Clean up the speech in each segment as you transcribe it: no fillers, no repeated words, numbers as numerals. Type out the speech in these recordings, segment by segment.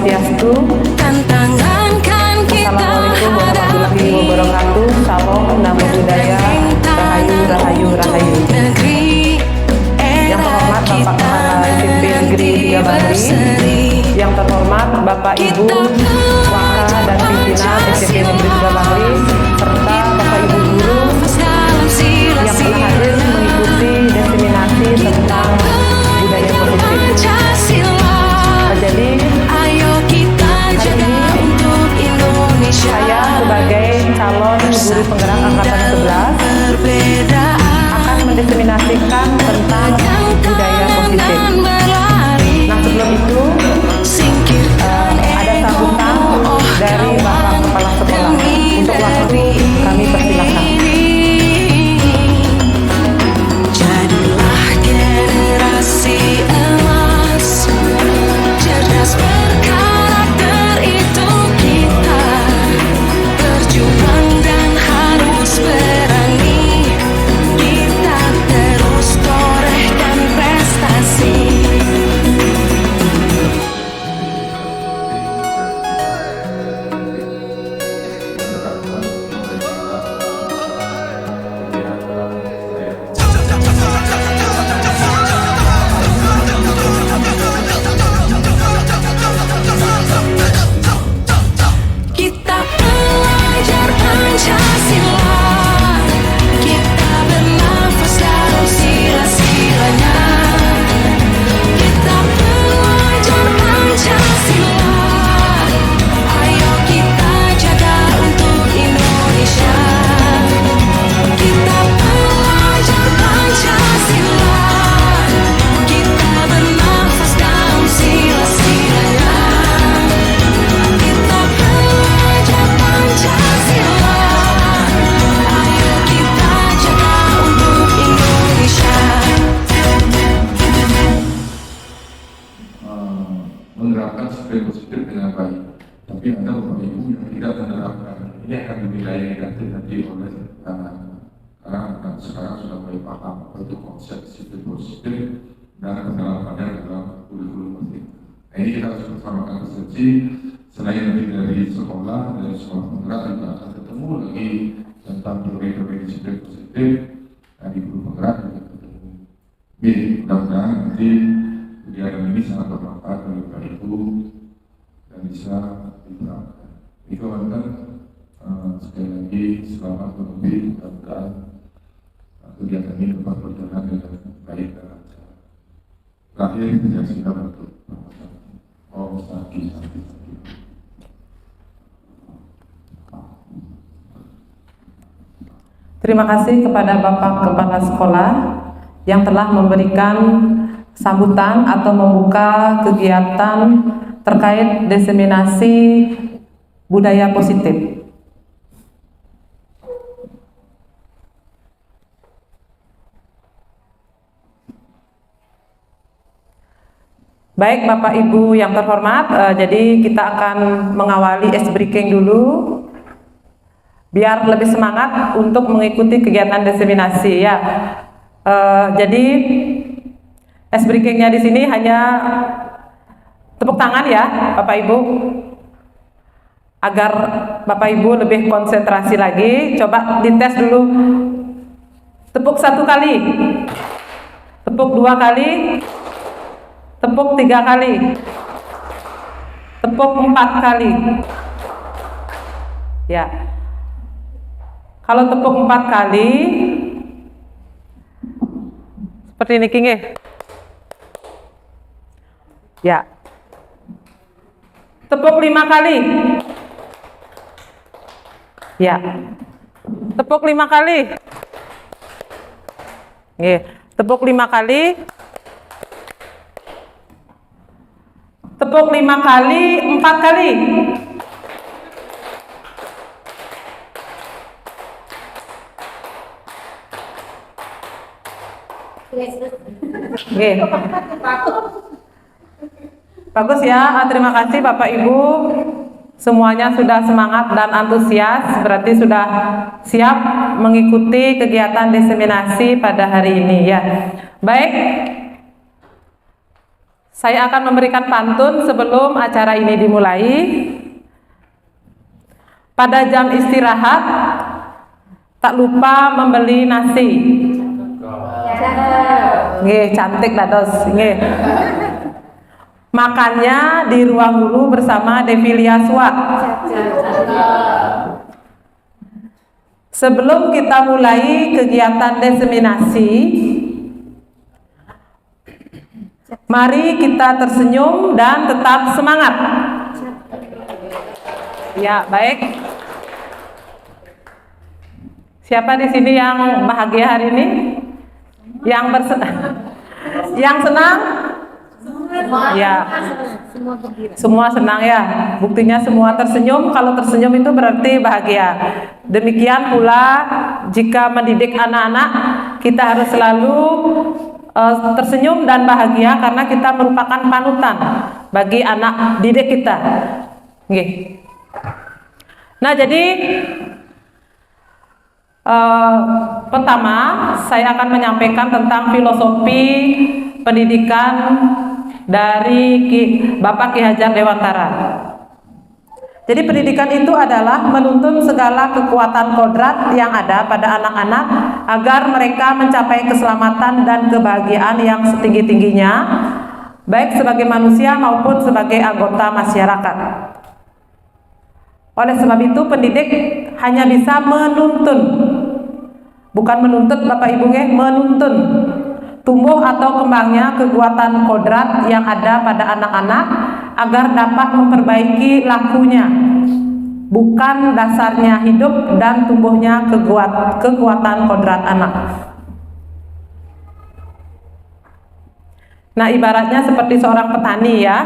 Swastiastu. Assalamualaikum warahmatullahi wabarakatuh. Salam, namo buddhaya, rahayu, rahayu, rahayu. Yang terhormat Bapak Kepala SMP Negeri 3 Bahri, yang terhormat Bapak Ibu Waka dan pimpinan SMP Negeri 3 Bahri, serta Bapak Ibu guru yang telah hadir mengikuti diseminasi tentang budaya positif. Jadi hari ini saya sebagai calon guru penggerak angkatan 11 akan mendiseminasikan tentang budaya positif. Nah, sebelum itu ada sambutan dari Bapak Kepala Sekolah. Untuk waktu kami persilakan. Jadilah generasi emas, cerdas berkarakter itu kita, berjuang dan harus berani, kita terus torehkan prestasi. Kita belajar Pancasila, kita bernafas dalam sila-silanya. Kita belajar Pancasila, ayo kita jaga untuk Indonesia. Kita belajar Pancasila, kita bernafas dalam sila-silanya. Kita belajar Pancasila, ayo kita jaga untuk Indonesia. Menerapkan spirit positif dengan baik, tapi ada beberapa ibu yang tidak menerapkan. Ini akan dinilai negatif nanti oleh karena sekarang sudah mulai paham apa itu konsep spirit positif dan penerapannya dalam kurikulum penting. Nah, ini kita harus bersamakan persepsi. Selain nanti dari sekolah penggerak juga akan ketemu lagi tentang teori-teori spirit positif dari guru penggerak juga ketemu. Mudah-mudahan nanti kegiatan ini sangat bermanfaat bagi Bapak Ibu dan bisa diterapkan. Itu kan sekali lagi selamat menunggu, mudah-mudahan kegiatan ini dapat berjalan dengan baik dan lancar. Terakhir saya siap untuk Om Saki. Terima kasih kepada Bapak Kepala Sekolah yang telah memberikan sambutan atau membuka kegiatan terkait diseminasi budaya positif. Baik Bapak Ibu yang terhormat, jadi kita akan mengawali ice breaking dulu biar lebih semangat untuk mengikuti kegiatan diseminasi ya. Jadi ice breakingnya di sini hanya tepuk tangan ya Bapak Ibu, agar Bapak Ibu lebih konsentrasi lagi. Coba dites dulu, tepuk 1 kali, tepuk 2 kali, tepuk 3 kali, tepuk 4 kali ya. Kalau tepuk 4 kali seperti ini King ya. Tepuk 5 kali ya. Tepuk 5 kali. Tepuk 5 kali. Tepuk 5 kali, 4 kali. Bagus ya, terima kasih Bapak Ibu. Semuanya sudah semangat dan antusias, berarti sudah siap mengikuti kegiatan diseminasi pada hari ini ya. Baik, Saya akan memberikan pantun sebelum acara ini dimulai. Pada jam istirahat, tak lupa membeli nasi. Nggih, cantik dados. Nggih. Makannya di ruang guru bersama Devilia Swat. Sebelum kita mulai kegiatan diseminasi, mari kita tersenyum dan tetap semangat. Ya, baik. Siapa di sini yang bahagia hari ini? Yang senang? Ya. Semua senang ya. Buktinya semua tersenyum. Kalau tersenyum itu berarti bahagia. Demikian pula jika mendidik anak-anak, kita harus selalu tersenyum dan bahagia karena kita merupakan panutan bagi anak didik kita. Nggih. Nah, jadi pertama saya akan menyampaikan tentang filosofi pendidikan dari Bapak Ki Hajar Dewantara. Jadi pendidikan itu adalah menuntun segala kekuatan kodrat yang ada pada anak-anak agar mereka mencapai keselamatan dan kebahagiaan yang setinggi-tingginya, baik sebagai manusia maupun sebagai anggota masyarakat. Oleh sebab itu pendidik hanya bisa menuntun, bukan menuntut Bapak Ibu, menuntun tumbuh atau kembangnya kekuatan kodrat yang ada pada anak-anak agar dapat memperbaiki lakunya, bukan dasarnya hidup dan tumbuhnya kekuatan kodrat anak. Nah, ibaratnya seperti seorang petani ya,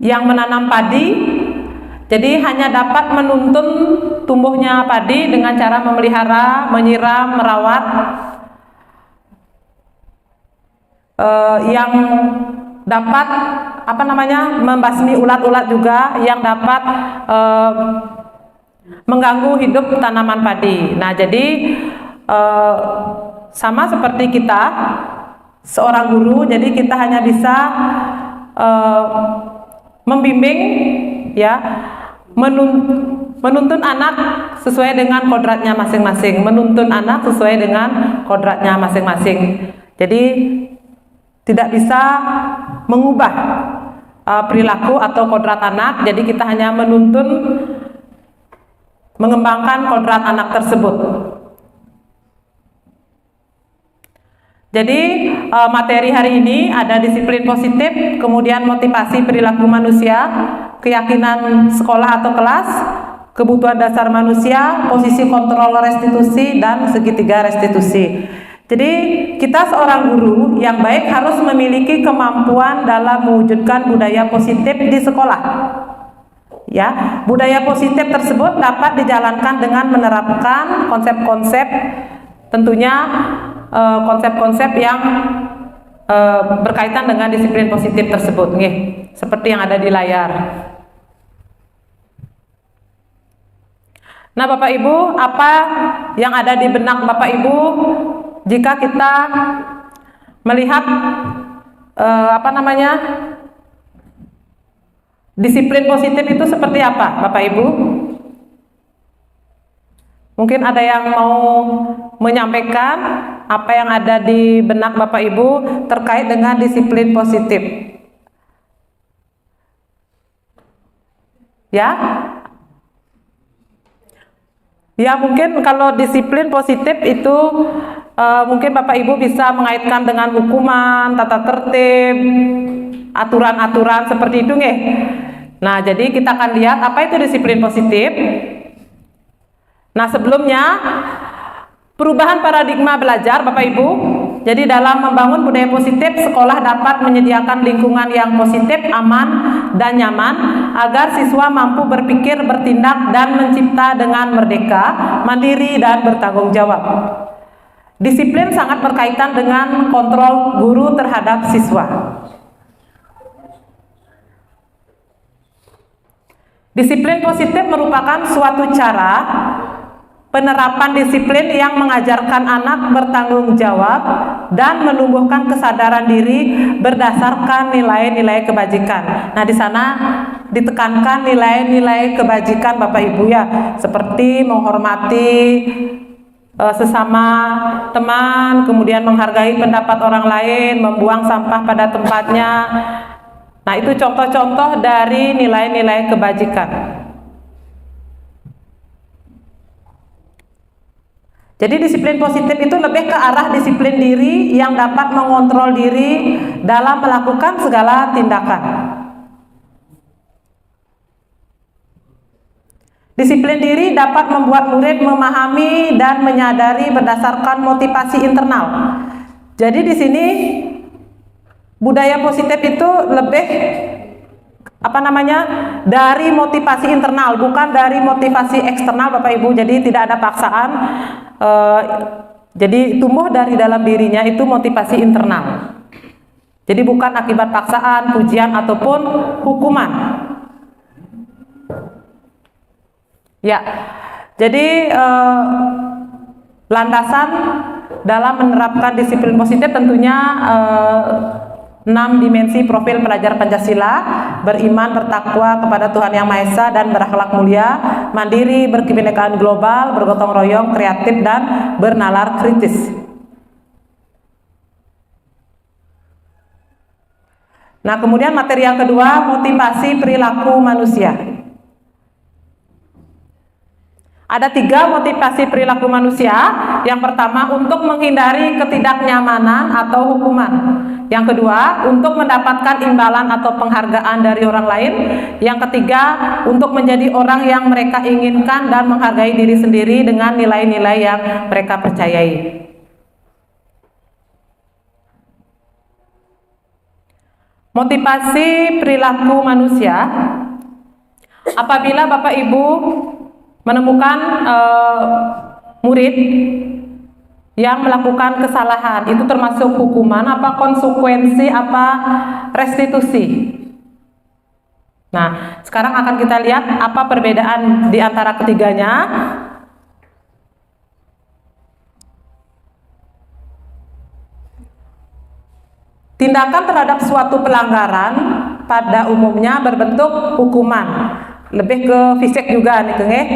yang menanam padi, jadi hanya dapat menuntun tumbuhnya padi dengan cara memelihara, menyiram, merawat, yang dapat membasmi ulat-ulat juga, yang dapat mengganggu hidup tanaman padi. Nah, jadi sama seperti kita seorang guru, jadi kita hanya bisa membimbing ya, menuntun anak sesuai dengan kodratnya masing-masing, menuntun anak sesuai dengan kodratnya masing-masing. Jadi tidak bisa mengubah perilaku atau kodrat anak, jadi kita hanya menuntun, mengembangkan kodrat anak tersebut. Jadi materi hari ini ada disiplin positif, kemudian motivasi perilaku manusia, keyakinan sekolah atau kelas, kebutuhan dasar manusia, posisi kontrol restitusi, dan segitiga restitusi. Jadi kita seorang guru yang baik harus memiliki kemampuan dalam mewujudkan budaya positif di sekolah. Ya, budaya positif tersebut dapat dijalankan dengan menerapkan konsep-konsep, tentunya konsep-konsep yang berkaitan dengan disiplin positif tersebut, seperti yang ada di layar. Nah, Bapak Ibu, apa yang ada di benak Bapak Ibu jika kita melihat disiplin positif itu seperti apa, Bapak Ibu? Mungkin ada yang mau menyampaikan apa yang ada di benak Bapak Ibu terkait dengan disiplin positif. Ya? Ya, mungkin kalau disiplin positif itu mungkin Bapak Ibu bisa mengaitkan dengan hukuman, tata tertib, aturan-aturan seperti itu, nggih. Nah, jadi kita akan lihat apa itu disiplin positif. Nah, sebelumnya perubahan paradigma belajar, Bapak Ibu. Jadi dalam membangun budaya positif, sekolah dapat menyediakan lingkungan yang positif, aman, dan nyaman agar siswa mampu berpikir, bertindak, dan mencipta dengan merdeka, mandiri, dan bertanggung jawab. Disiplin sangat berkaitan dengan kontrol guru terhadap siswa. Disiplin positif merupakan suatu cara penerapan disiplin yang mengajarkan anak bertanggung jawab dan menumbuhkan kesadaran diri berdasarkan nilai-nilai kebajikan. Nah, di sana ditekankan nilai-nilai kebajikan Bapak Ibu ya, seperti menghormati sesama teman, kemudian menghargai pendapat orang lain, membuang sampah pada tempatnya. Nah, itu contoh-contoh dari nilai-nilai kebajikan. Jadi disiplin positif itu lebih ke arah disiplin diri yang dapat mengontrol diri dalam melakukan segala tindakan. Disiplin diri dapat membuat murid memahami dan menyadari berdasarkan motivasi internal. Jadi di sini budaya positif itu lebih dari motivasi internal, bukan dari motivasi eksternal Bapak Ibu. Jadi tidak ada paksaan. Jadi tumbuh dari dalam dirinya itu motivasi internal. Jadi bukan akibat paksaan, pujian ataupun hukuman. Ya, jadi landasan dalam menerapkan disiplin positif tentunya 6 dimensi profil pelajar Pancasila: beriman, bertakwa kepada Tuhan Yang Maha Esa dan berakhlak mulia, mandiri, berkebinekaan global, bergotong royong, kreatif dan bernalar kritis. Nah, kemudian materi yang kedua, motivasi perilaku manusia. Ada 3 motivasi perilaku manusia. Yang pertama, untuk menghindari ketidaknyamanan atau hukuman. Yang kedua, untuk mendapatkan imbalan atau penghargaan dari orang lain. Yang ketiga, untuk menjadi orang yang mereka inginkan dan menghargai diri sendiri dengan nilai-nilai yang mereka percayai. Motivasi perilaku manusia. Apabila Bapak Ibu menemukan murid yang melakukan kesalahan, itu termasuk hukuman, apa konsekuensi, apa restitusi. Nah, sekarang akan kita lihat apa perbedaan di antara ketiganya. Tindakan terhadap suatu pelanggaran pada umumnya berbentuk hukuman. Lebih ke fisik juga nih, Keng.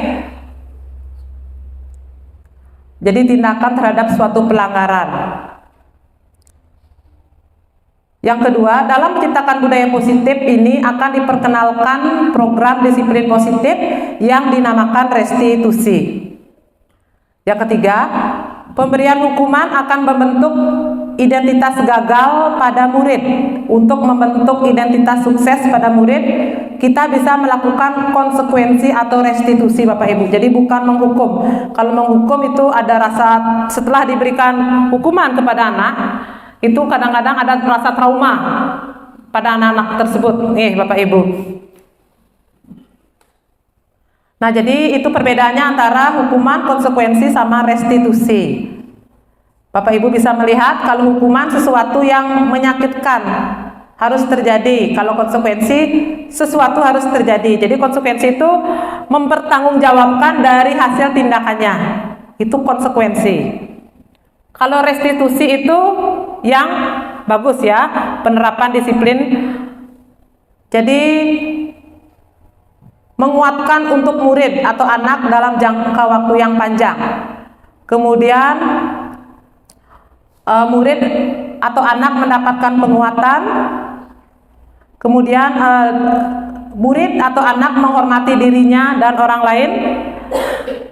Jadi tindakan terhadap suatu pelanggaran. Yang kedua, dalam menciptakan budaya positif ini akan diperkenalkan program disiplin positif yang dinamakan restitusi. Yang ketiga, pemberian hukuman akan membentuk identitas gagal pada murid. Untuk membentuk identitas sukses pada murid, kita bisa melakukan konsekuensi atau restitusi Bapak Ibu. Jadi bukan menghukum. Kalau menghukum itu ada rasa, setelah diberikan hukuman kepada anak, itu kadang-kadang ada rasa trauma pada anak-anak tersebut. Bapak Ibu. Nah, jadi itu perbedaannya antara hukuman, konsekuensi sama restitusi. Bapak Ibu bisa melihat kalau hukuman sesuatu yang menyakitkan harus terjadi, kalau konsekuensi sesuatu harus terjadi. Jadi konsekuensi itu mempertanggungjawabkan dari hasil tindakannya, itu konsekuensi. Kalau restitusi itu yang bagus ya, penerapan disiplin. Jadi menguatkan untuk murid atau anak dalam jangka waktu yang panjang. Kemudian murid atau anak mendapatkan penguatan. Kemudian murid atau anak menghormati dirinya dan orang lain.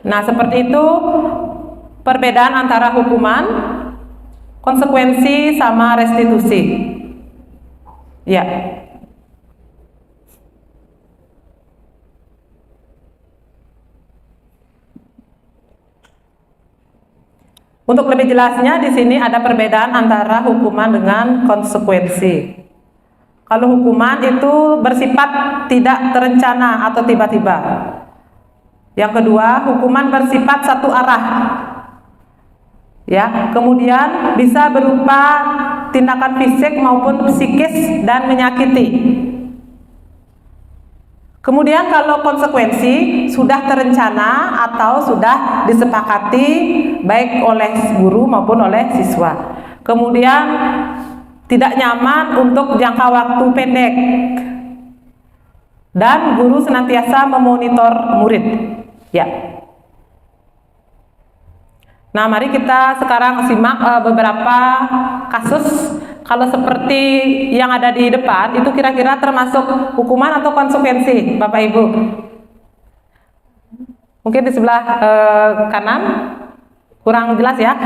Nah, seperti itu perbedaan antara hukuman, konsekuensi sama restitusi. Ya. Untuk lebih jelasnya di sini ada perbedaan antara hukuman dengan konsekuensi. Kalau hukuman itu bersifat tidak terencana atau tiba-tiba. Yang kedua, hukuman bersifat satu arah. Ya, kemudian bisa berupa tindakan fisik maupun psikis dan menyakiti. Kemudian kalau konsekuensi sudah terencana atau sudah disepakati baik oleh guru maupun oleh siswa. Kemudian tidak nyaman untuk jangka waktu pendek. Dan guru senantiasa memonitor murid. Ya. Nah, mari kita sekarang simak beberapa kasus. Kalau seperti yang ada di depan, itu kira-kira termasuk hukuman atau konsekuensi, Bapak Ibu? Mungkin di sebelah kanan, kurang jelas ya.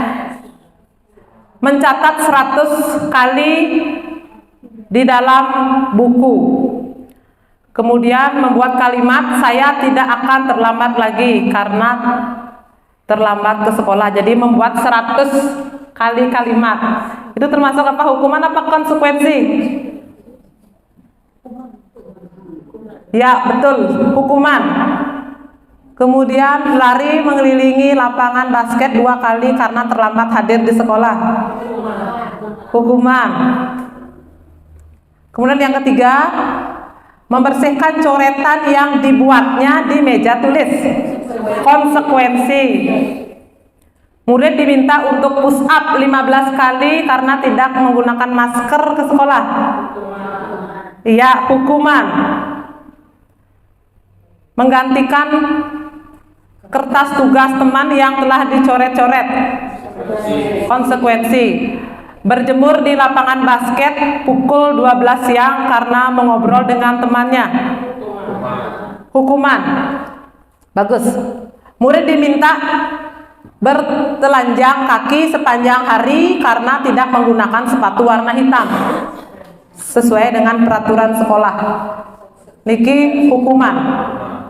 Mencatat 100 kali di dalam buku. Kemudian membuat kalimat, saya tidak akan terlambat lagi karena terlambat ke sekolah. Jadi membuat 100 kali kalimat. Itu termasuk apa? Hukuman apa konsekuensi? Ya, betul, hukuman. Kemudian lari mengelilingi lapangan basket 2 kali karena terlambat hadir di sekolah. Hukuman. Kemudian yang ketiga, membersihkan coretan yang dibuatnya di meja tulis. Konsekuensi. Murid diminta untuk push up 15 kali karena tidak menggunakan masker ke sekolah. Iya, hukuman. Menggantikan kertas tugas teman yang telah dicoret-coret. Konsekuensi. Berjemur di lapangan basket pukul 12 siang karena mengobrol dengan temannya. Hukuman. Bagus. Murid diminta bertelanjang kaki sepanjang hari karena tidak menggunakan sepatu warna hitam sesuai dengan peraturan sekolah. Niki hukuman.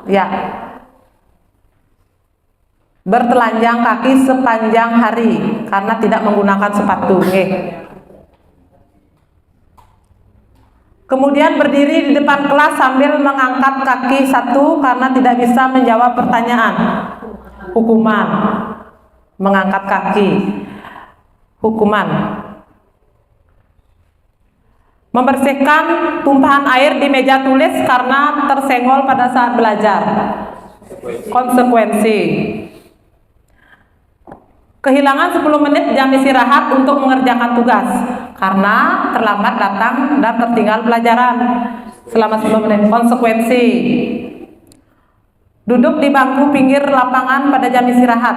Ya. Bertelanjang kaki sepanjang hari karena tidak menggunakan sepatu. Kemudian berdiri di depan kelas sambil mengangkat kaki satu karena tidak bisa menjawab pertanyaan. Hukuman. Mengangkat kaki. Hukuman. Membersihkan tumpahan air di meja tulis karena tersenggol pada saat belajar. Konsekuensi. Kehilangan 10 menit jam istirahat untuk mengerjakan tugas karena terlambat datang dan tertinggal pelajaran selama 10 menit. Konsekuensi. Duduk di bangku pinggir lapangan pada jam istirahat.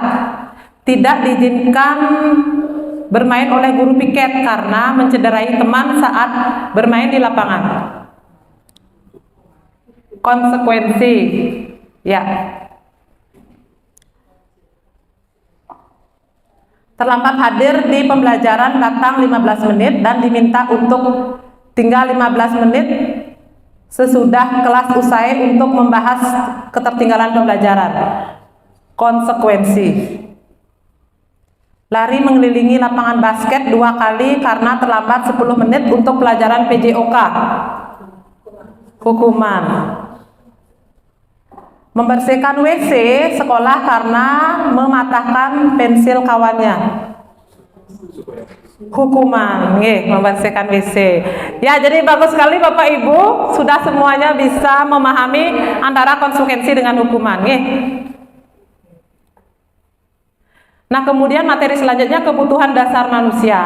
Tidak diizinkan bermain oleh guru piket karena mencederai teman saat bermain di lapangan. Konsekuensi. Ya. Terlambat hadir di pembelajaran, datang 15 menit dan diminta untuk tinggal 15 menit sesudah kelas usai untuk membahas ketertinggalan pembelajaran. Konsekuensi. Lari mengelilingi lapangan basket 2 kali karena terlambat 10 menit untuk pelajaran PJOK. Hukuman. Membersihkan WC sekolah karena mematahkan pensil kawannya. Hukuman. Membersihkan WC. Ya, jadi bagus sekali Bapak Ibu, sudah semuanya bisa memahami antara konsekuensi dengan hukuman. Nah, kemudian materi selanjutnya kebutuhan dasar manusia.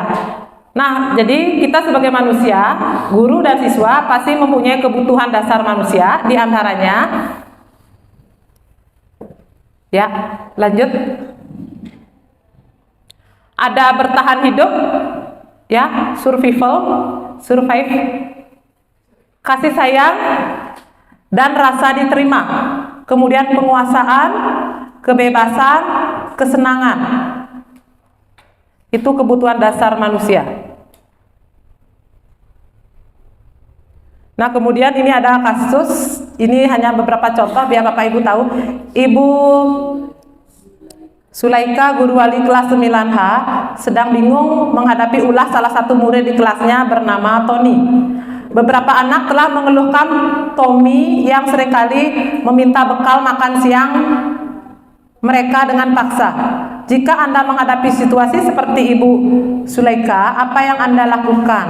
Nah, jadi kita sebagai manusia, guru dan siswa pasti mempunyai kebutuhan dasar manusia, di antaranya ya, lanjut. Ada bertahan hidup, ya, survive, kasih sayang dan rasa diterima. Kemudian penguasaan, kebebasan, kesenangan. Itu kebutuhan dasar manusia. Nah, kemudian ini ada kasus, ini hanya beberapa contoh biar Bapak Ibu tahu. Ibu Sulaika, guru wali kelas 9H, sedang bingung menghadapi ulah salah satu murid di kelasnya bernama Tony. Beberapa anak telah mengeluhkan Tommy yang seringkali meminta bekal makan siang mereka dengan paksa. Jika Anda menghadapi situasi seperti Ibu Sulaika, apa yang Anda lakukan?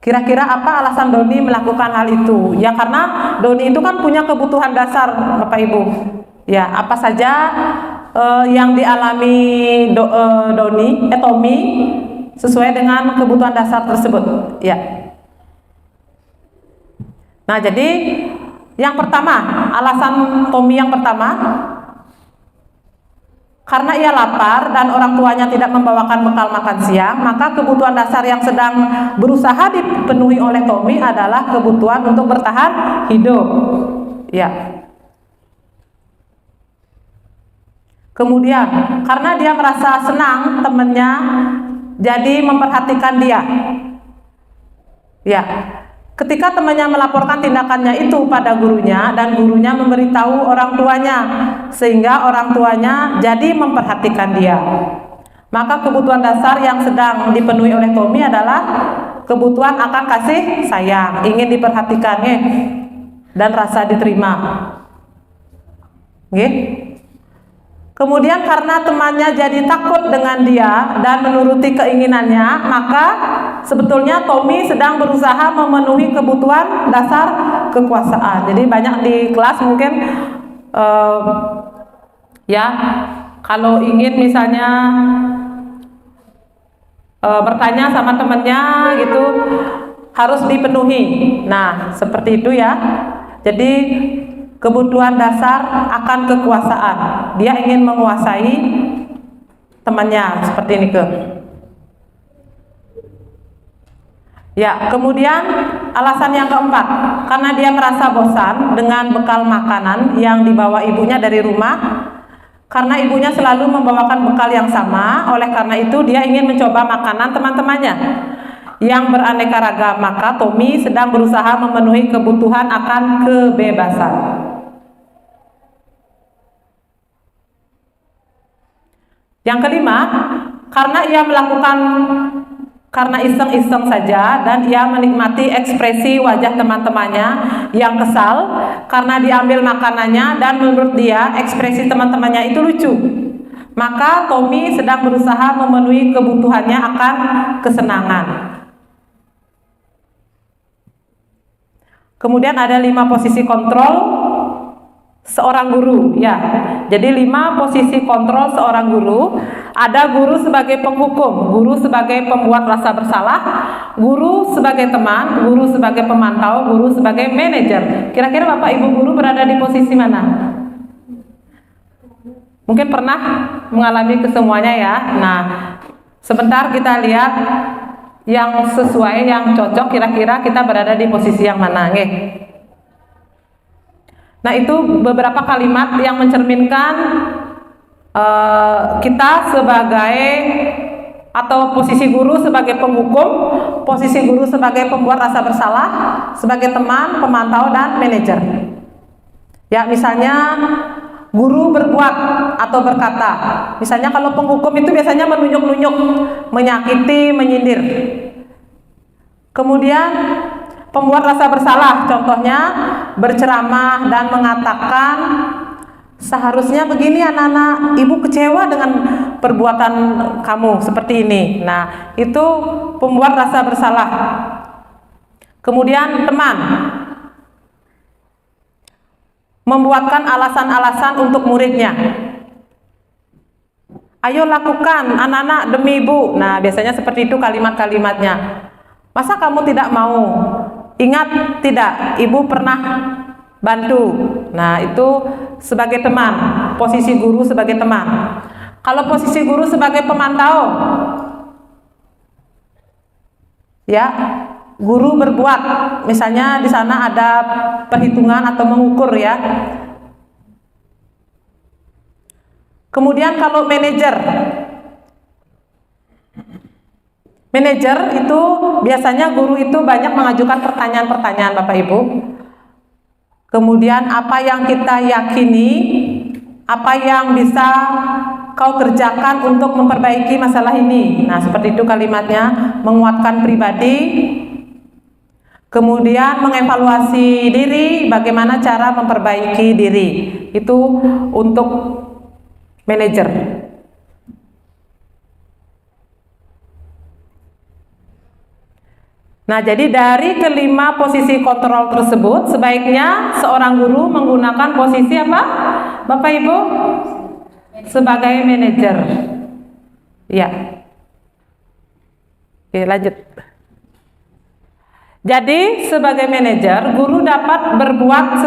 Kira-kira apa alasan Doni melakukan hal itu? Ya karena Doni itu kan punya kebutuhan dasar, Bapak Ibu. Ya, apa saja yang dialami Tommy sesuai dengan kebutuhan dasar tersebut. Ya. Nah, jadi yang pertama, alasan Tommy yang pertama, karena ia lapar dan orang tuanya tidak membawakan bekal makan siang, maka kebutuhan dasar yang sedang berusaha dipenuhi oleh Tommy adalah kebutuhan untuk bertahan hidup. Ya. Kemudian, karena dia merasa senang temannya jadi memperhatikan dia. Ya. Ketika temannya melaporkan tindakannya itu pada gurunya dan gurunya memberitahu orang tuanya, sehingga orang tuanya jadi memperhatikan dia. Maka kebutuhan dasar yang sedang dipenuhi oleh Tommy adalah kebutuhan akan kasih sayang, ingin diperhatikan dan rasa diterima. Kemudian karena temannya jadi takut dengan dia dan menuruti keinginannya, maka sebetulnya Tommy sedang berusaha memenuhi kebutuhan dasar kekuasaan. Jadi banyak di kelas mungkin ya kalau ingin misalnya bertanya sama temannya gitu harus dipenuhi. Nah, seperti itu ya. Jadi kebutuhan dasar akan kekuasaan. Dia ingin menguasai temannya seperti ini ke. Ya, kemudian alasan yang keempat, karena dia merasa bosan dengan bekal makanan yang dibawa ibunya dari rumah. Karena ibunya selalu membawakan bekal yang sama, oleh karena itu dia ingin mencoba makanan teman-temannya yang beraneka ragam. Maka Tommy sedang berusaha memenuhi kebutuhan akan kebebasan. Yang kelima, karena ia melakukan karena iseng-iseng saja dan ia menikmati ekspresi wajah teman-temannya yang kesal karena diambil makanannya dan menurut dia ekspresi teman-temannya itu lucu. Maka Tommy sedang berusaha memenuhi kebutuhannya akan kesenangan. Kemudian ada 5 posisi kontrol seorang guru, ya. Jadi 5 posisi kontrol seorang guru. Ada guru sebagai penghukum, guru sebagai pembuat rasa bersalah, guru sebagai teman, guru sebagai pemantau, guru sebagai manajer. Kira-kira Bapak Ibu guru berada di posisi mana? Mungkin pernah mengalami kesemuanya ya. Nah, sebentar kita lihat yang sesuai, yang cocok, kira-kira kita berada di posisi yang mana, nggih. Nah, itu beberapa kalimat yang mencerminkan kita sebagai atau posisi guru sebagai penghukum, posisi guru sebagai pembuat rasa bersalah, sebagai teman, pemantau, dan manajer. Ya, misalnya guru berbuat atau berkata. Misalnya kalau penghukum itu biasanya menunjuk-nunjuk, menyakiti, menyindir. Kemudian pembuat rasa bersalah, contohnya berceramah dan mengatakan seharusnya begini anak-anak, ibu kecewa dengan perbuatan kamu seperti ini. Nah, itu pembuat rasa bersalah. Kemudian teman, membuatkan alasan-alasan untuk muridnya. Ayo lakukan anak-anak demi ibu. Nah, biasanya seperti itu kalimat-kalimatnya. Masa kamu tidak mau? Ingat tidak, ibu pernah bantu. Nah, itu sebagai teman, posisi guru sebagai teman. Kalau posisi guru sebagai pemantau, ya, guru berbuat. Misalnya di sana ada perhitungan atau mengukur ya. Kemudian kalau manajer, itu biasanya guru itu banyak mengajukan pertanyaan-pertanyaan Bapak Ibu. Kemudian apa yang kita yakini, apa yang bisa kau kerjakan untuk memperbaiki masalah ini. Nah, seperti itu kalimatnya, menguatkan pribadi. Kemudian mengevaluasi diri, bagaimana cara memperbaiki diri. Itu untuk manajer. Nah, jadi dari kelima posisi kontrol tersebut, sebaiknya seorang guru menggunakan posisi apa, Bapak Ibu? Sebagai manajer. Ya. Oke, lanjut. Jadi, sebagai manajer, guru dapat berbuat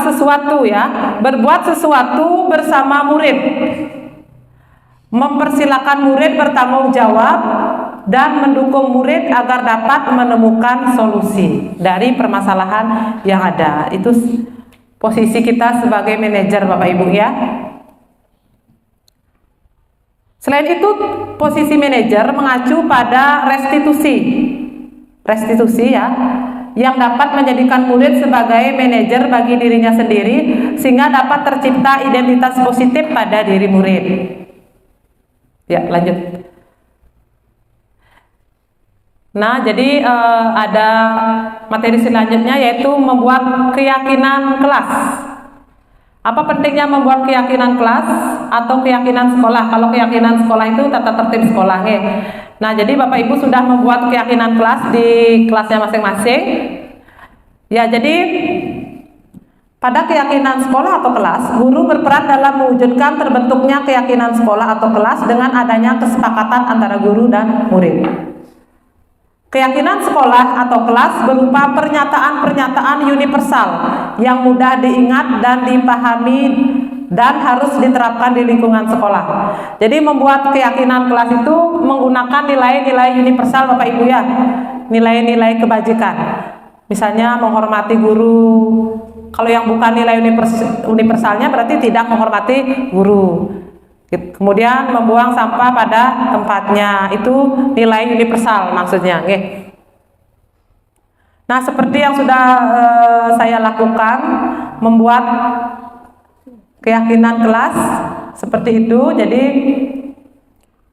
sesuatu bersama murid, mempersilakan murid bertanggung jawab, dan mendukung murid agar dapat menemukan solusi dari permasalahan yang ada. Itu posisi kita sebagai manajer, Bapak Ibu ya. Selain itu, posisi manajer mengacu pada restitusi ya, yang dapat menjadikan murid sebagai manajer bagi dirinya sendiri sehingga dapat tercipta identitas positif pada diri murid. Ya, lanjut. Nah, jadi ada materi selanjutnya yaitu membuat keyakinan kelas. Apa pentingnya membuat keyakinan kelas atau keyakinan sekolah? Kalau keyakinan sekolah itu tata tertib sekolah. Nah, jadi Bapak Ibu sudah membuat keyakinan kelas di kelasnya masing-masing. Ya, jadi pada keyakinan sekolah atau kelas, guru berperan dalam mewujudkan terbentuknya keyakinan sekolah atau kelas dengan adanya kesepakatan antara guru dan murid. Keyakinan sekolah atau kelas berupa pernyataan-pernyataan universal yang mudah diingat dan dipahami dan harus diterapkan di lingkungan sekolah. Jadi membuat keyakinan kelas itu menggunakan nilai-nilai universal, Bapak Ibu ya, nilai-nilai kebajikan. Misalnya menghormati guru. Kalau yang bukan nilai universalnya berarti tidak menghormati guru. Kemudian membuang sampah pada tempatnya, itu nilai universal maksudnya. Nah, seperti yang sudah saya lakukan, membuat keyakinan kelas seperti itu. Jadi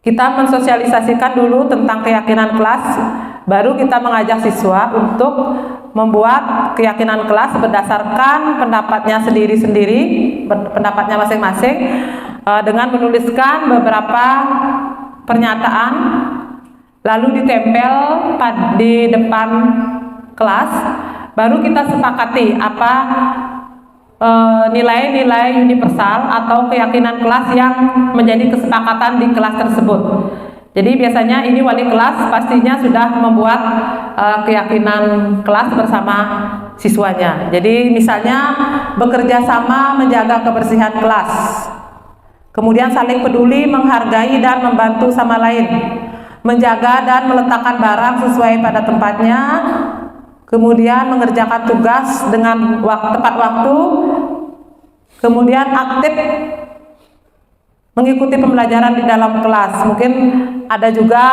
kita mensosialisasikan dulu tentang keyakinan kelas, baru kita mengajak siswa untuk membuat keyakinan kelas berdasarkan pendapatnya sendiri-sendiri, pendapatnya masing-masing, dengan menuliskan beberapa pernyataan lalu ditempel di depan kelas, baru kita sepakati apa nilai-nilai universal atau keyakinan kelas yang menjadi kesepakatan di kelas tersebut. Jadi biasanya ini wali kelas pastinya sudah membuat keyakinan kelas bersama siswanya. Jadi misalnya bekerja sama menjaga kebersihan kelas, kemudian saling peduli, menghargai dan membantu sama lain, menjaga dan meletakkan barang sesuai pada tempatnya, kemudian mengerjakan tugas dengan tepat waktu, kemudian aktif mengikuti pembelajaran di dalam kelas. Mungkin ada juga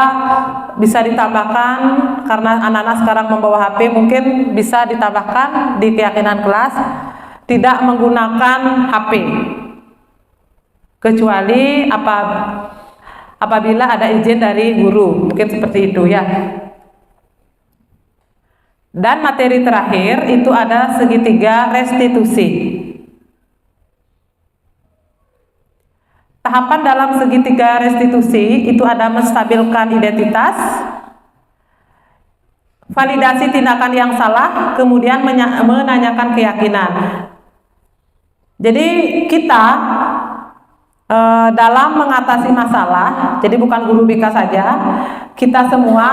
bisa ditambahkan, karena anak-anak sekarang membawa HP, mungkin bisa ditambahkan di keyakinan kelas tidak menggunakan HP kecuali apabila ada izin dari guru, mungkin seperti itu ya. Dan materi terakhir itu ada segitiga restitusi. Tahapan dalam segitiga restitusi itu ada menstabilkan identitas, validasi tindakan yang salah, kemudian menanyakan keyakinan. Jadi kita dalam mengatasi masalah, jadi bukan guru BK saja, kita semua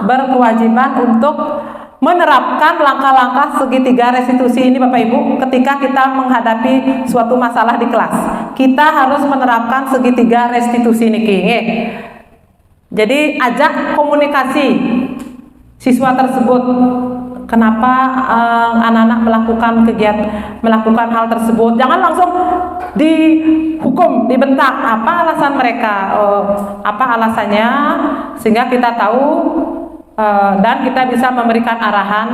berkewajiban untuk menerapkan langkah-langkah segitiga restitusi ini, Bapak Ibu. Ketika kita menghadapi suatu masalah di kelas, kita harus menerapkan segitiga restitusi niki. Jadi ajak komunikasi siswa tersebut. Kenapa anak-anak melakukan hal tersebut? Jangan langsung dihukum, dibentak. Apa alasan mereka? Apa alasannya? Sehingga kita tahu dan kita bisa memberikan arahan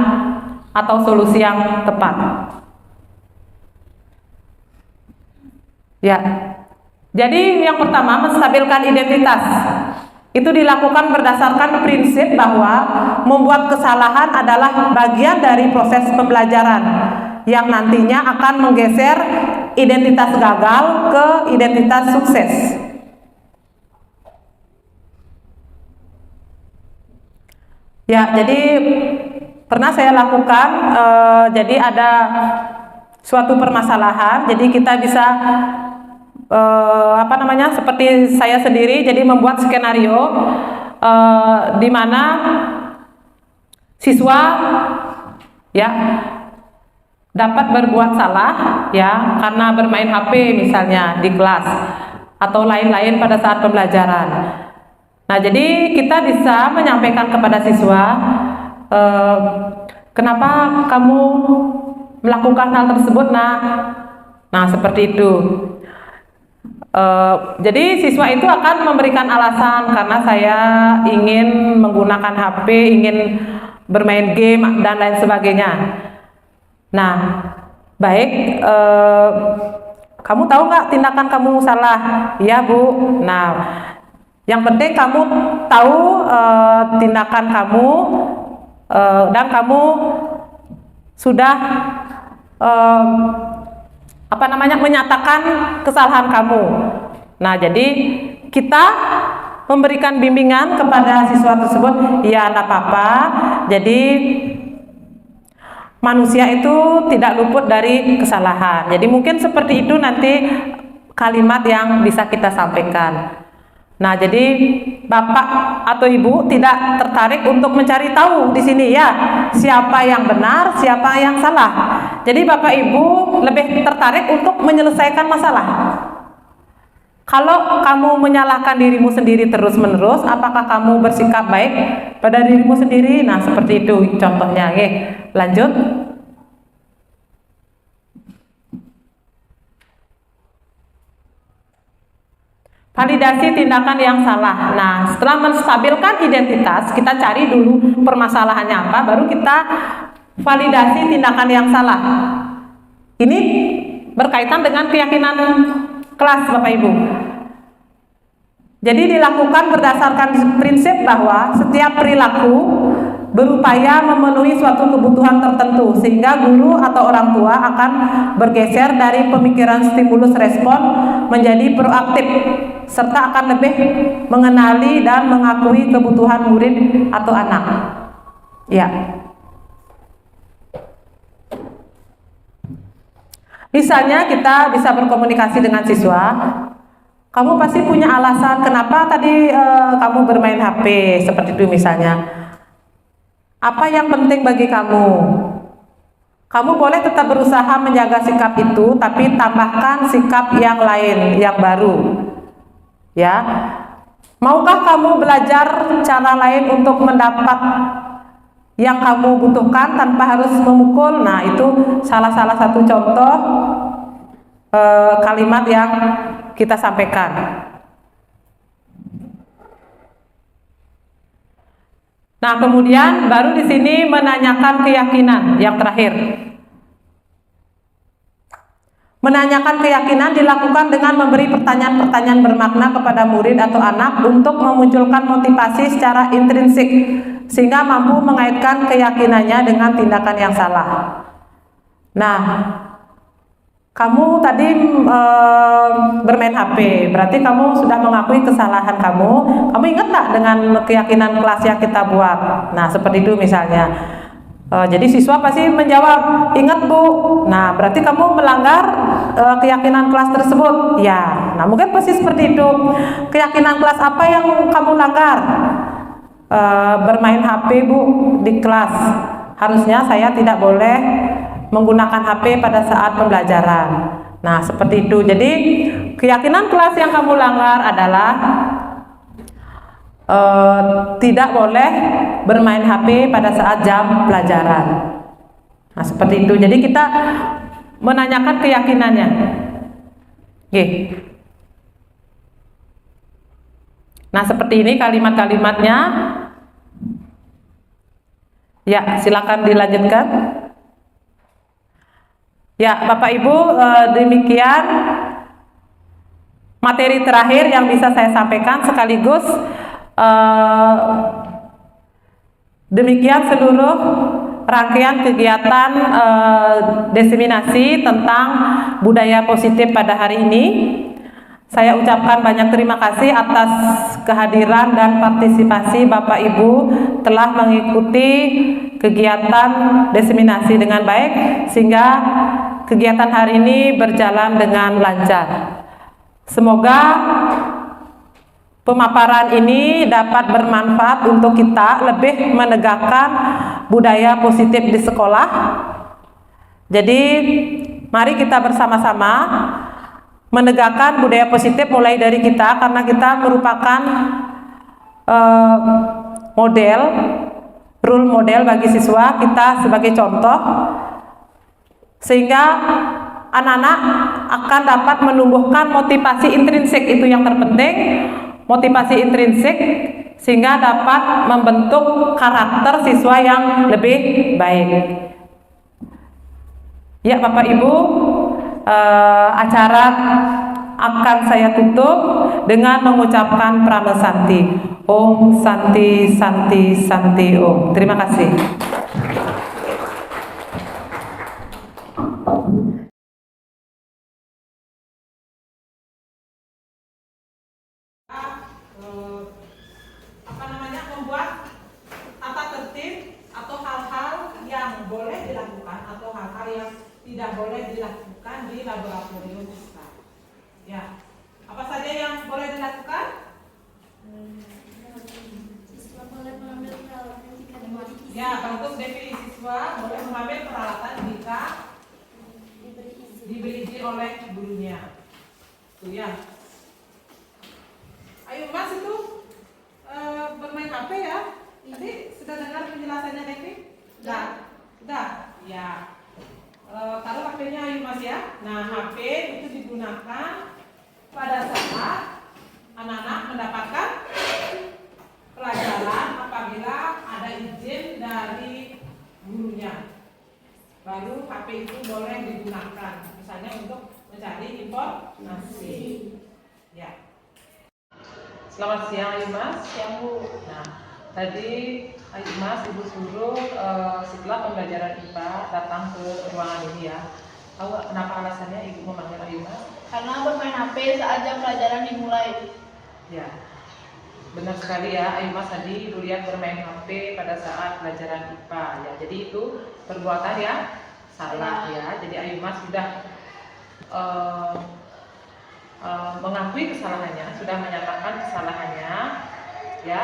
atau solusi yang tepat. Ya. Jadi yang pertama, menstabilkan identitas. Itu dilakukan berdasarkan prinsip bahwa membuat kesalahan adalah bagian dari proses pembelajaran yang nantinya akan menggeser identitas gagal ke identitas sukses. Ya, jadi pernah saya lakukan, jadi ada suatu permasalahan, jadi kita bisa seperti saya sendiri, jadi membuat skenario di mana siswa ya dapat berbuat salah ya karena bermain HP misalnya di kelas atau lain-lain pada saat pembelajaran. Nah, jadi kita bisa menyampaikan kepada siswa, kenapa kamu melakukan hal tersebut, nah seperti itu. Jadi siswa itu akan memberikan alasan karena saya ingin menggunakan HP, ingin bermain game dan lain sebagainya. Nah, baik, kamu tahu nggak tindakan kamu salah? Iya, Bu. Nah, yang penting kamu tahu tindakan kamu dan kamu sudah menyatakan kesalahan kamu. Nah, jadi kita memberikan bimbingan kepada siswa tersebut, ya enggak apa-apa. Jadi manusia itu tidak luput dari kesalahan. Jadi mungkin seperti itu nanti kalimat yang bisa kita sampaikan. Nah, jadi Bapak atau Ibu tidak tertarik untuk mencari tahu di sini ya siapa yang benar, siapa yang salah. Jadi Bapak Ibu lebih tertarik untuk menyelesaikan masalah. Kalau kamu menyalahkan dirimu sendiri terus-menerus, apakah kamu bersikap baik pada dirimu sendiri? Nah, seperti itu contohnya. Oke, lanjut. Validasi tindakan yang salah. Nah, setelah menstabilkan identitas, kita cari dulu permasalahannya apa, baru kita validasi tindakan yang salah. Ini berkaitan dengan keyakinan kelas, Bapak Ibu. Jadi dilakukan berdasarkan prinsip bahwa setiap perilaku berupaya memenuhi suatu kebutuhan tertentu, sehingga guru atau orang tua akan bergeser dari pemikiran stimulus respon menjadi proaktif, serta akan lebih mengenali dan mengakui kebutuhan murid atau anak. Ya. Misalnya kita bisa berkomunikasi dengan siswa, kamu pasti punya alasan kenapa tadi kamu bermain HP, seperti itu misalnya. Apa yang penting bagi kamu? Kamu boleh tetap berusaha menjaga sikap itu, tapi tambahkan sikap yang lain, yang baru. Ya, maukah kamu belajar cara lain untuk mendapat yang kamu butuhkan tanpa harus memukul? Nah, itu salah satu contoh kalimat yang kita sampaikan. Nah, kemudian baru di sini menanyakan keyakinan yang terakhir. Menanyakan keyakinan dilakukan dengan memberi pertanyaan-pertanyaan bermakna kepada murid atau anak untuk memunculkan motivasi secara intrinsik sehingga mampu mengaitkan keyakinannya dengan tindakan yang salah. Nah, kamu tadi bermain HP, berarti kamu sudah mengakui kesalahan kamu. Kamu ingat tak dengan keyakinan kelas yang kita buat? Nah, seperti itu misalnya. Jadi siswa pasti menjawab, ingat Bu. Nah, berarti kamu melanggar keyakinan kelas tersebut. Ya, nah mungkin pasti seperti itu. Keyakinan kelas apa yang kamu langgar? Bermain HP Bu di kelas. Harusnya saya tidak boleh menggunakan HP pada saat pembelajaran. Nah, seperti itu. Jadi keyakinan kelas yang kamu langgar adalah tidak boleh bermain HP pada saat jam pelajaran. Nah, seperti itu. Jadi kita menanyakan keyakinannya. Oke. Nah, seperti ini kalimat-kalimatnya. Ya, silakan dilanjutkan. Ya, Bapak Ibu, demikian materi terakhir yang bisa saya sampaikan sekaligus demikian seluruh rangkaian kegiatan diseminasi tentang budaya positif pada hari ini. Saya ucapkan banyak terima kasih atas kehadiran dan partisipasi Bapak Ibu telah mengikuti kegiatan diseminasi dengan baik sehingga kegiatan hari ini berjalan dengan lancar. Semoga pemaparan ini dapat bermanfaat untuk kita lebih menegakkan budaya positif di sekolah. Jadi mari kita bersama-sama menegakkan budaya positif mulai dari kita, karena kita merupakan role model bagi siswa kita sebagai contoh, sehingga anak-anak akan dapat menumbuhkan motivasi intrinsik. Itu yang terpenting, motivasi intrinsik, sehingga dapat membentuk karakter siswa yang lebih baik. Ya Bapak Ibu, acara akan saya tutup dengan mengucapkan Pramesanti. Om Santi Santi Santi Om. Terima kasih. Membuat tata tertib atau hal-hal yang boleh dilakukan atau hal-hal yang tidak boleh dilakukan di laboratorium kita. Ya, apa saja yang boleh dilakukan? Siswa boleh mengambil peralatan jika dimiliki. Ya, bentuk definisi siswa boleh mengambil peralatan jika diberi izin oleh gurunya. Tuh ya. Ayo Mas, itu bermain HP ya? Tadi sudah dengar penjelasannya Devi? Sudah? Ya. Taruh HP-nya Ayu Mas ya. Nah, HP itu digunakan pada saat anak-anak mendapatkan pelajaran apabila ada izin dari gurunya. Baru HP itu boleh digunakan, misalnya untuk mencari informasi. Ya. Selamat siang Ayu Mas. Siang Bu. Nah, tadi Ayu Mas Ibu suruh setelah pembelajaran IPA datang ke ruangan ini ya. Tahu nggak kenapa alasannya Ibu memanggil Ayu Mas? Karena bermain HP saat jam pelajaran dimulai. Ya, benar sekali ya Ayu Mas, tadi Ibu lihat bermain HP pada saat pelajaran IPA ya. Jadi itu perbuatan yang salah ya. Jadi Ayu Mas sudah mengakui kesalahannya, sudah menyatakan kesalahannya ya.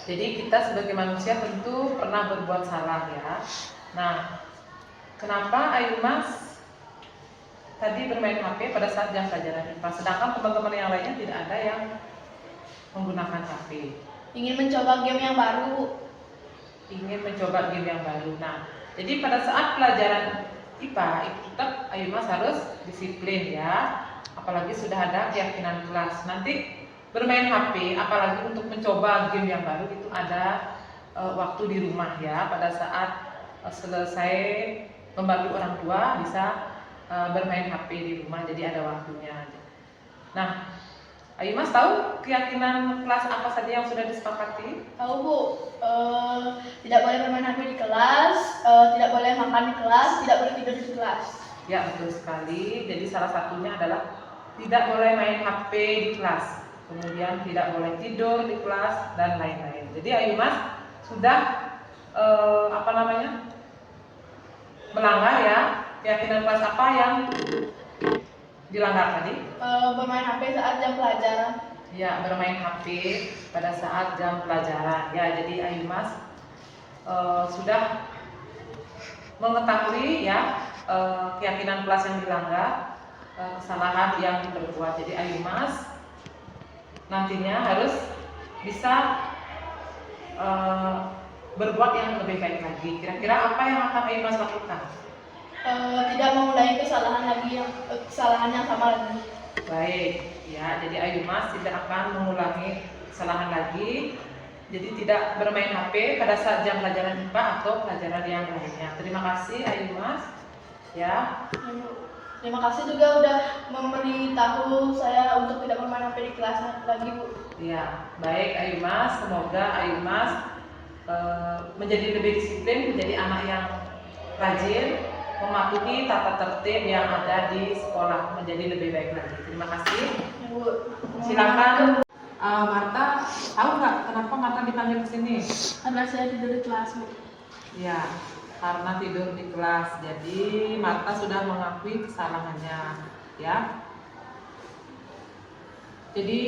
Jadi kita sebagai manusia tentu pernah berbuat salah ya. Nah, kenapa Ayu Mas tadi bermain HP pada saat jam pelajaran IPA, sedangkan teman-teman yang lainnya tidak ada yang menggunakan HP? Ingin mencoba game yang baru. Ingin mencoba game yang baru. Nah, jadi pada saat pelajaran IPA itu tetap Ayu Mas harus disiplin ya. Apalagi sudah ada keyakinan kelas. Nanti bermain HP, apalagi untuk mencoba game yang baru itu ada waktu di rumah ya. Pada saat selesai membantu orang tua bisa bermain HP di rumah, jadi ada waktunya. Nah, Ayu Mas tahu keyakinan kelas apa saja yang sudah disepakati? Tahu Bu, tidak boleh bermain HP di kelas, tidak boleh makan di kelas, tidak boleh tidur di kelas. Ya, betul sekali. Jadi salah satunya adalah tidak boleh main HP di kelas, kemudian tidak boleh tidur di kelas dan lain-lain. Jadi Ayu Mas sudah melanggar ya. Keyakinan kelas apa yang dilanggar tadi? Bermain HP saat jam pelajaran. Ya, bermain HP pada saat jam pelajaran. Ya, jadi Ayu Mas sudah mengetahui ya keyakinan kelas yang dilanggar, kesalahan yang diperbuat. Jadi Ayu Mas nantinya harus bisa berbuat yang lebih baik lagi. Kira-kira apa yang akan Ayu Mas lakukan? Tidak mengulangi kesalahan yang sama lagi. Baik, ya. Jadi Ayu Mas tidak akan mengulangi kesalahan lagi. Jadi tidak bermain HP pada saat jam pelajaran IPA atau pelajaran yang lainnya. Terima kasih Ayu Mas. Ya. Terima kasih juga udah memberitahu saya untuk tidak bermain HP di kelas lagi Bu. Ya, baik Ayu Mas. Semoga Ayu Mas menjadi lebih disiplin, menjadi anak yang rajin mematuhi tata tertib yang ada di sekolah menjadi lebih baik lagi. Terima kasih. Silakan. Marta, tahu nggak kenapa Marta dipanggil ke sini? Karena saya tidur di kelas, Bu. Ya, karena tidur di kelas. Jadi Marta sudah mengakui kesalahannya, ya. Jadi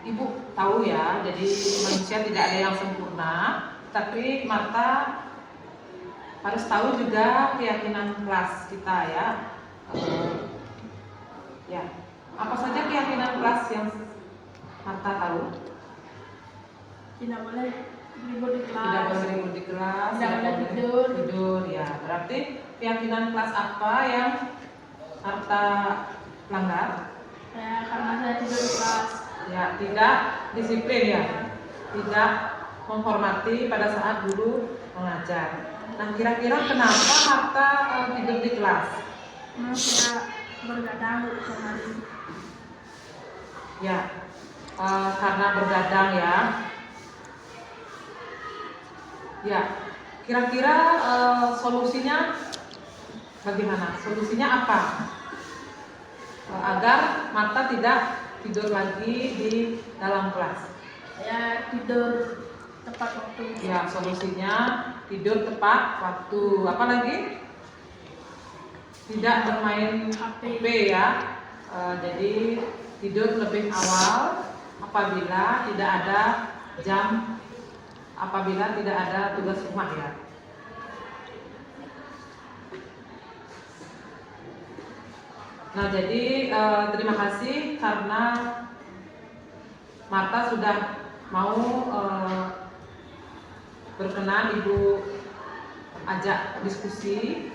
Ibu tahu ya, jadi manusia tidak ada yang sempurna, tapi Marta harus tahu juga keyakinan kelas kita ya. Ya, apa saja keyakinan kelas yang Marta tahu? Tidak boleh ribut di kelas. Tidak boleh ribut di kelas, Tidak boleh tidur. tidur ya. Berarti keyakinan kelas apa yang Marta langgar? Ya, karena saya tidur di kelas. Ya, tidak disiplin ya, tidak menghormati pada saat guru mengajar. Nah, kira-kira kenapa Marta tidur di kelas? Karena saya bergadang sama dia. Ya, karena bergadang ya. Ya, kira-kira solusinya bagaimana? Solusinya apa? Agar Marta tidak tidur lagi di dalam kelas. Saya tidur tepat waktu. Ya, solusinya tidur tepat waktu. Apa lagi? Tidak bermain HP ya. Jadi tidur lebih awal apabila tidak ada apabila tidak ada tugas rumah ya. Nah, jadi terima kasih karena Marta sudah mau berkenan Ibu ajak diskusi,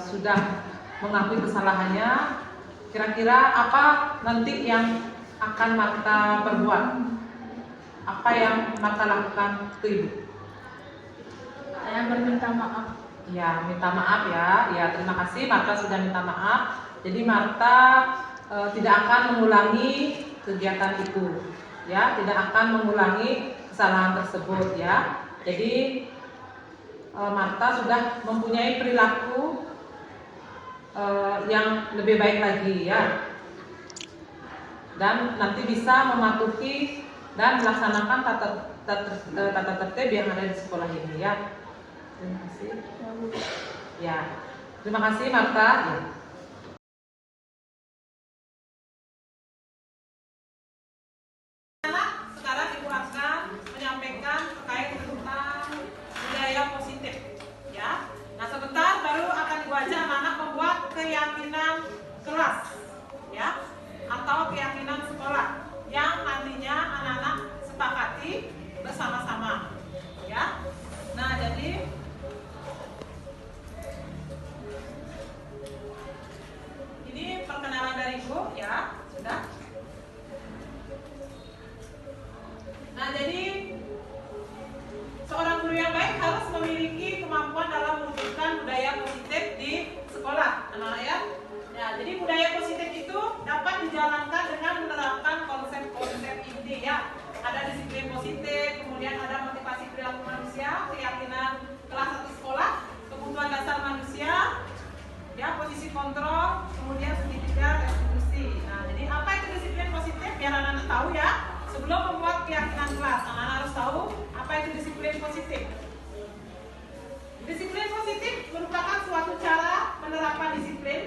sudah mengakui kesalahannya. Kira-kira apa nanti yang akan Marta perbuat? Apa yang Marta lakukan ke Ibu? Saya berminta maaf. Ya, minta maaf ya. Ya, terima kasih Marta sudah minta maaf. Jadi Marta tidak akan mengulangi kegiatan itu. Ya, tidak akan mengulangi kesalahan tersebut ya. Jadi Marta sudah mempunyai perilaku yang lebih baik lagi ya. Dan nanti bisa mematuhi dan melaksanakan tata tertib yang ada di sekolah ini ya. Terima kasih. Ya, terima kasih Marta. Ya. Sekarang Ibu akan menyampaikan terkait tentang budaya positif. Ya. Nah, sebentar baru akan Ibu ajak anak-anak membuat keyakinan kelas, ya, atau keyakinan sekolah yang nantinya anak-anak sepakati bersama-sama. Ya. Nah, jadi ini perkenalan dari Ibu ya, sudah. Nah, jadi seorang guru yang baik harus memiliki kemampuan dalam mewujudkan budaya positif di sekolah, anak-anak ya. Ya, jadi budaya positif itu dapat dijalankan dengan menerapkan konsep-konsep ini ya. Ada disiplin positif, kemudian ada motivasi perilaku manusia, keyakinan kelas atau sekolah, kebutuhan dasar manusia, ya, posisi kontrol, kemudian segitiga restitusi. Nah, jadi apa itu disiplin positif? Biar anak-anak tahu ya. Sebelum membuat keyakinan kelas, anak-anak harus tahu apa itu disiplin positif. Disiplin positif merupakan suatu cara penerapan disiplin.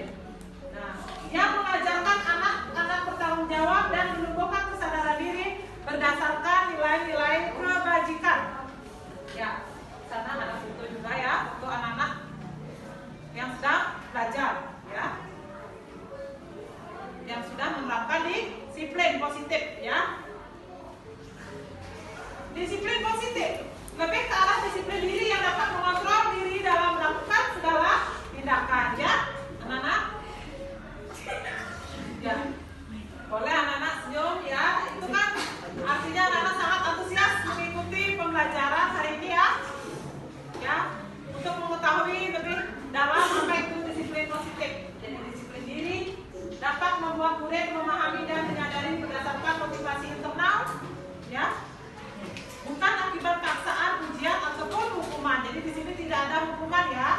Nah, yang mengajarkan anak-anak bertanggung jawab dan menumbuhkan kesadaran diri berdasarkan nilai-nilai kebajikan. Ya, sana ada foto juga ya, foto anak-anak yang sedang belajar, ya, yang sudah menerapkan disiplin positif, ya. Disiplin positif lebih ke arah disiplin diri yang dapat mengontrol diri dalam melakukan segala tindakan, ya, anak-anak. Ya, boleh anak-anak senyum, ya. Itu kan artinya anak-anak sangat antusias mengikuti pembelajaran hari ini, ya. Ya, untuk mengetahui lebih dalam apa itu disiplin positif. Jadi disiplin diri dapat membuat murid memahami dan menyadari berdasarkan motivasi internal, ya, bukan akibat paksaan, ujian ataupun hukuman. Jadi di sini tidak ada hukuman ya.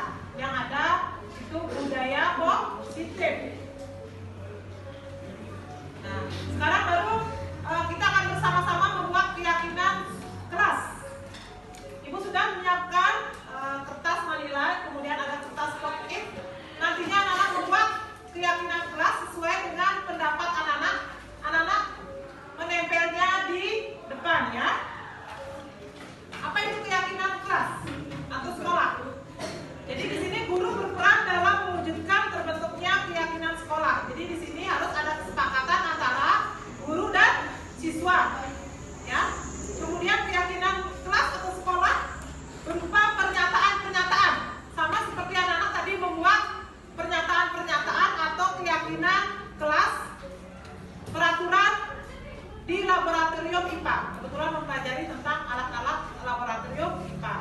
di laboratorium IPA. Kebetulan mempelajari tentang alat-alat laboratorium IPA.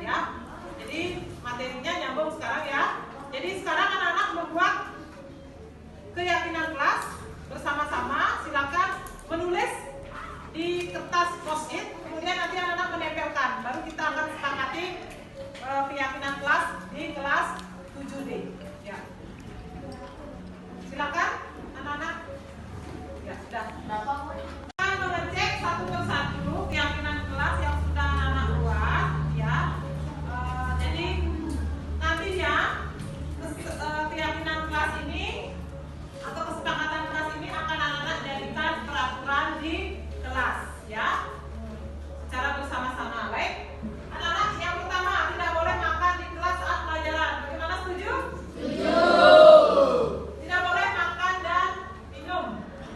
Ya, jadi materinya nyambung sekarang ya. Jadi sekarang anak-anak membuat keyakinan kelas bersama-sama. Silakan menulis di kertas post-it, kemudian nanti anak-anak menempelkan. Baru kita akan sepakati keyakinan kelas di kelas 7D. Ya. Silakan anak-anak. Ya, sudah. Kita mengecek satu persatu keyakinan kelas yang sudah anak-anak buat. Ya. Jadi nantinya keyakinan kelas ini atau kesepakatan kelas ini akan anak-anak jadikan peraturan di kelas, ya, secara bersama-sama. Baik, anak-anak, yang pertama tidak boleh makan di kelas saat pelajaran. Bagaimana, setuju? Setuju. Tidak boleh makan dan minum,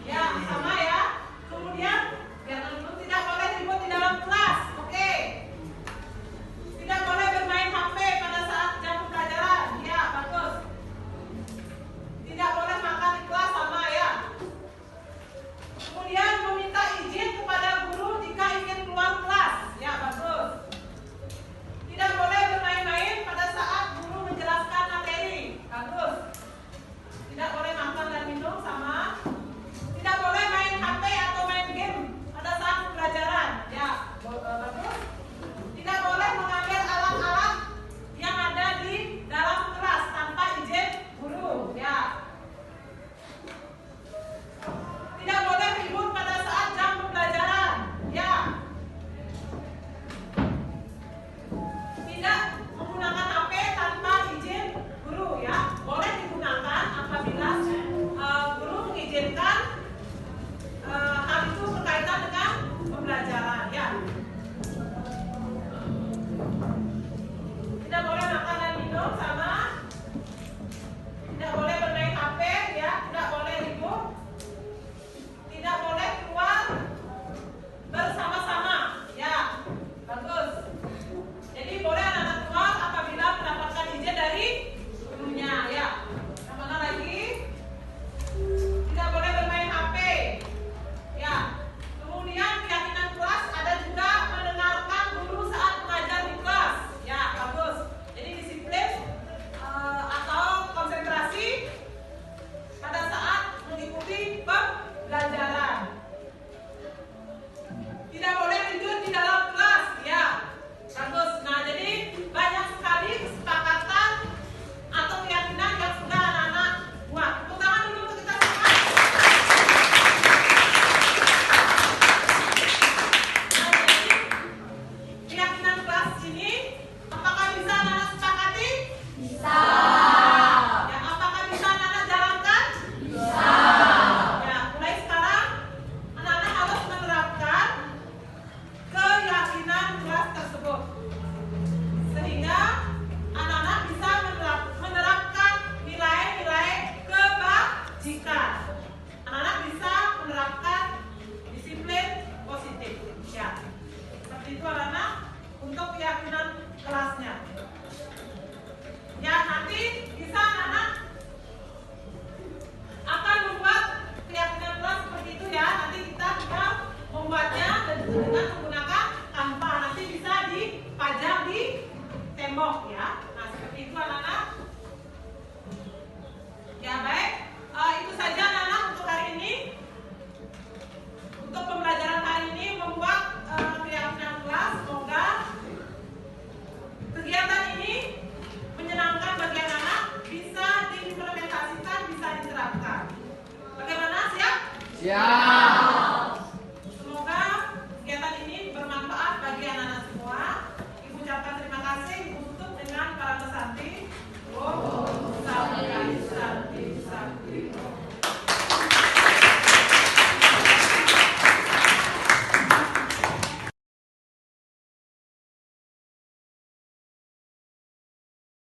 ya, sama ya. Kemudian tidak boleh ribut di dalam kelas, oke. Tidak boleh bermain HP pada saat jam pelajaran, ya, bagus. Tidak boleh makan di kelas, sama ya. Kemudian meminta izin kepada guru jika ingin keluar kelas, ya, bagus. Tidak boleh bermain-main pada saat guru menjelaskan materi, bagus. Tidak boleh makan dan minum, sama. Tidak boleh main HP atau main game pada saat pelajaran, ya, bagus. Tidak boleh mengambil alat-alat yang ada di dalam kelas tanpa izin guru, ya. Tidak boleh ribut pada saat jam pembelajaran, ya. Tidak menggunakan HP tanpa izin guru, ya. Boleh digunakan apabila guru mengizinkan hal itu berkaitan dengan pembelajaran, ya. Tidak boleh makan dan minum, sama. Tidak boleh bermain HP, ya. Tidak boleh ribut. Tidak boleh keluar bersama-sama, ya, bagus. Jadi boleh anak-anak keluar apabila mendapatkan izin dari gurunya, ya. Yang mana lagi? Tidak boleh bermain HP, ya. Kemudian keyakinan kelas ada juga mendengarkan guru saat mengajar di kelas, ya, bagus. Jadi disiplin atau konsentrasi pada saat mengikuti pembelajaran. Tidak boleh tidur di dalam kelas, ya, bagus. Nah, jadi banyak sekali kesepakatan atau keyakinan yang sudah anak-anak buat. Tepuk tangan dulu untuk kita semua. Nah, jadi keyakinan kelas ini apakah bisa anak-anak sepakati? Bisa. Ya, apakah bisa anak-anak jalankan? Bisa. Ya, mulai sekarang anak-anak harus menerapkan keyakinan kelas tersebut sehingga anak-anak bisa menerapkan nilai-nilai kebajikan. Anak-anak bisa menerapkan disiplin positif, ya. Seperti itu anak-anak untuk keyakinan kelasnya. Ya, nanti bisa anak-anak akan membuat keyakinan kelas seperti itu, ya. Nanti kita tinggal membuatnya dengan menggunakan Canva. Nanti bisa dipajang di tembok, ya. Nah, seperti itu anak-anak. Ya, baik. Itu saja anak-anak untuk hari ini. Untuk pembelajaran hari ini membuat keyakinan kelas. Semoga kegiatan ini menyenangkan bagi anak-anak, bisa diimplementasikan, bisa diterapkan. Bagaimana, siap? Siap. Semoga kegiatan ini bermanfaat bagi anak-anak semua. Ibu ucapkan terima kasih. Ibu tutup dengan para pesanti.